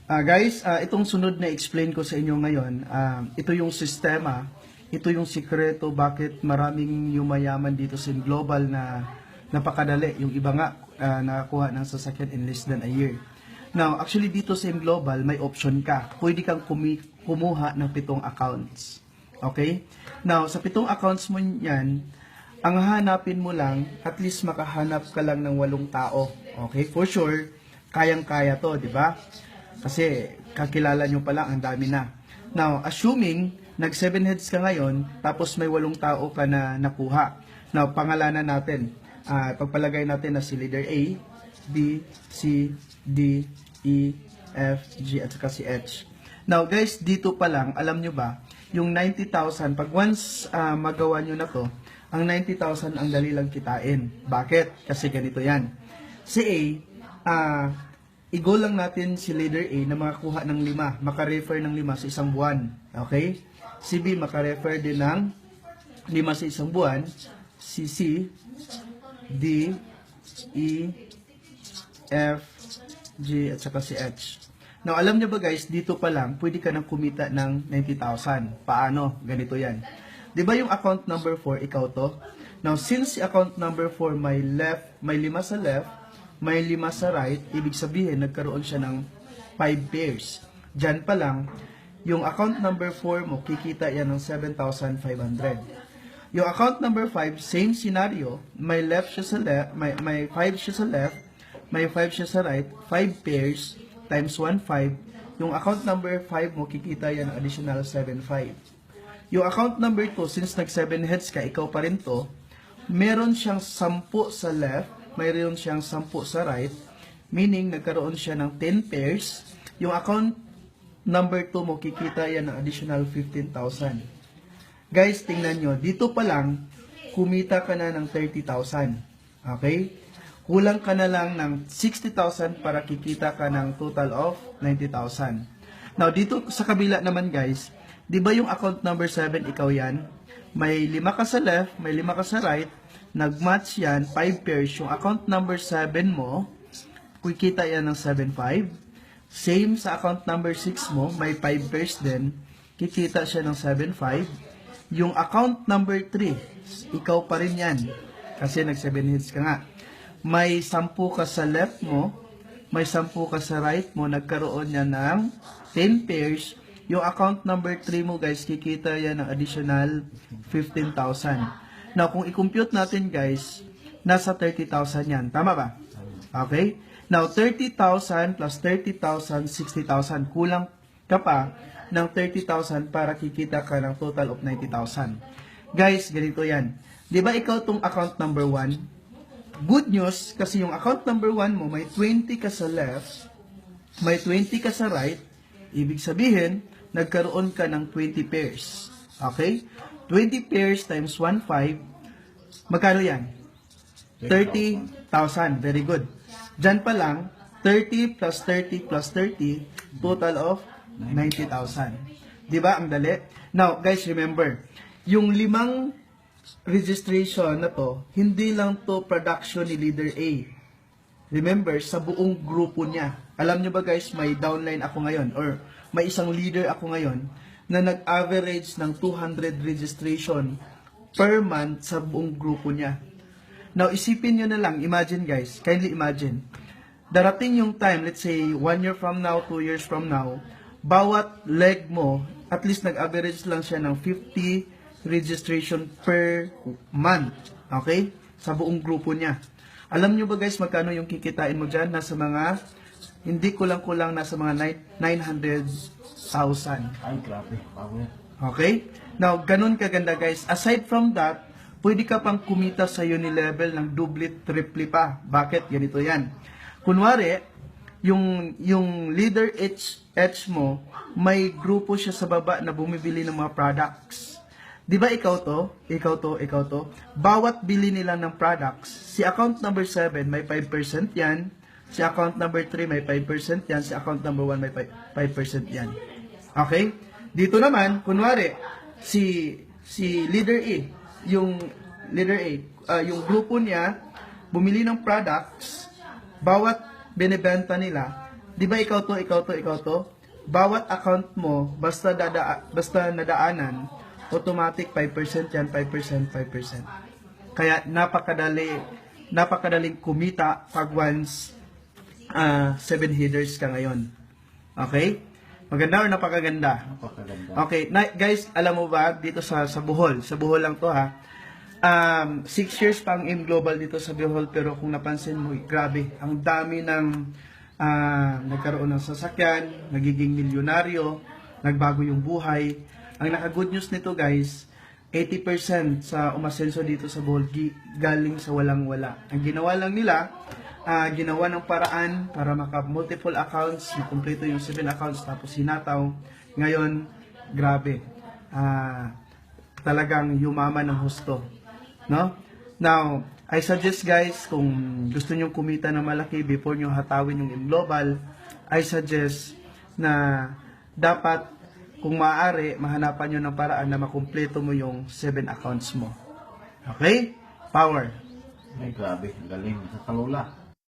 Guys, itong sunod na explain ko sa inyo ngayon, ito yung sistema, ito yung sikreto bakit maraming yumayaman dito sa global na napakadali. Yung iba nga, nakakuha ng sasakyan in less than a year. Now, actually dito sa global, may option ka. Pwede kang kumuha ng 7 accounts. Okay? Now, sa 7 accounts mo yan, ang hanapin mo lang, at least makahanap ka lang ng 8 tao. Okay? For sure, kayang-kaya to, di ba? Kasi kakilala nyo pa lang, ang dami na. Now, assuming nag 7 heads ka ngayon, tapos may 8 tao ka na nakuha. Now, pangalanan natin. Pagpalagay natin na si leader A, B, C, D, E, F, G, at saka si H. Now, guys, dito pa lang, alam nyo ba, yung 90,000, pag once magawa nyo na to, ang 90,000 ang dali lang kitain. Bakit? Kasi ganito yan. Si A, i-goal lang natin si leader A na makakuha ng 5, maka-refer ng 5 sa isang buwan. Okay? Si B, maka-refer din ng 5 sa isang buwan. Si C, D, E, F, G, at saka si H. Now, alam niyo ba guys, dito pa lang, pwede ka nang kumita ng 90,000. Paano? Ganito yan. Di ba yung account number 4, ikaw to? Now, since si account number 4 may 5 sa left, may 5 sa right, ibig sabihin, nagkaroon siya ng 5 pairs. Diyan pa lang, yung account number 4 mo, kikita yan ng 7,500. Yung account number 5, same scenario, may left siya sa left, may 5 siya sa left, may 5 siya sa right, 5 pairs, times 1, 5. Yung account number 5 mo, kikita yan ng additional 7,500. Yung account number 2, since nag 7 heads ka, ikaw pa rin to, meron siyang 10 sa left, mayroon siyang 10 sa right, meaning nagkaroon siya ng 10 pairs. Yung account number 2 mo, kikita yan ng additional 15,000. Guys, tingnan nyo, dito pa lang, kumita ka na ng 30,000. Okay? Kulang ka na lang ng 60,000 para kikita ka ng total of 90,000. Now, dito sa kabila naman guys, di ba yung account number 7, ikaw yan? May 5 ka sa left, may 5 ka sa right, nag-match yan, 5 pairs. Yung account number 7 mo, kikita yan ng 7,500. Same sa account number 6 mo, may 5 pairs din, kikita siya ng 7,500. Yung account number 3, ikaw pa rin yan, kasi nag 7 hits ka nga. May 10 ka sa left mo, may 10 ka sa right mo, nagkaroon yan ng 10 pairs. Yung account number 3 mo guys, kikita yan ng additional 15,000. Now, kung i-compute natin guys, nasa 30,000 yan. Tama ba? Okay? Now, 30,000 plus 30,000, 60,000. Kulang ka pa ng 30,000 para kikita ka ng total of 90,000. Guys, ganito yan. Di ba ikaw tong account number 1? Good news, kasi yung account number 1 mo, may 20 ka sa left, may 20 ka sa right. Ibig sabihin, nagkaroon ka ng 20 pairs. Okay? 20 pairs times 1,500, magkano yan? 30,000. Very good. Diyan pa lang, 30 plus 30 plus 30, total of 90,000. Diba? Ang dali. Now, guys, remember, yung 5 registration na to, hindi lang to production ni leader A. Remember, sa buong grupo niya. Alam nyo ba guys, may downline ako ngayon, or may isang leader ako ngayon, na nag-average ng 200 registration per month sa buong grupo niya. Now, isipin nyo na lang, imagine guys, kindly imagine, darating yung time, let's say, 1 year from now, 2 years from now, bawat leg mo, at least nag-average lang siya ng 50 registration per month. Okay? Sa buong grupo niya. Alam nyo ba guys, magkano yung kikitain mo dyan? Nasa mga, hindi kulang-kulang, nasa mga 900,000. Ay, grabe. Okay? Now, ganun kaganda guys. Aside from that, pwede ka pang kumita sa uni-level ng doublet, triple pa. Bakit? Ganito yan. Kunwari, yung leader H mo, may grupo siya sa baba na bumibili ng mga products. Di ba ikaw to? Ikaw to? Ikaw to? Bawat bili nila ng products, si account number 7 may 5% yan, si account number 3 may 5% yan, si account number 1 may 5% yan. Okay? Dito naman, kunwari, si leader A, yung leader A, yung grupo niya, bumili ng products, bawat binibenta nila, Di ba ikaw to, ikaw to, ikaw to? Bawat account mo, basta nadaanan, automatic 5% yan, 5%, 5%. Kaya napakadaling kumita pag once 7 headers ka ngayon. Okay? Maganda or napakaganda? Napakaganda. Okay, guys, alam mo ba, dito sa Bohol lang to ha, 6 years pa ang AIM Global dito sa Bohol, pero kung napansin mo, grabe, ang dami ng nagkaroon ng sasakyan, nagiging milyonaryo, nagbago yung buhay. Ang naka-good news nito guys, 80% sa umasenso dito sa Bohol galing sa walang-wala. Ang ginawa lang nila, ginawa ng paraan para maka-multiple accounts, makumpleto yung 7 accounts, tapos hinataw. Ngayon, grabe. Talagang yumaman ng husto. No? Now, I suggest guys, kung gusto nyong kumita ng malaki before nyo hatawin yung AIM Global, I suggest na dapat, kung maaari, mahanapan nyo ng paraan na makumpleto mo yung 7 accounts mo. Okay? Power! Ay, grabe. Galing. Sa kalula.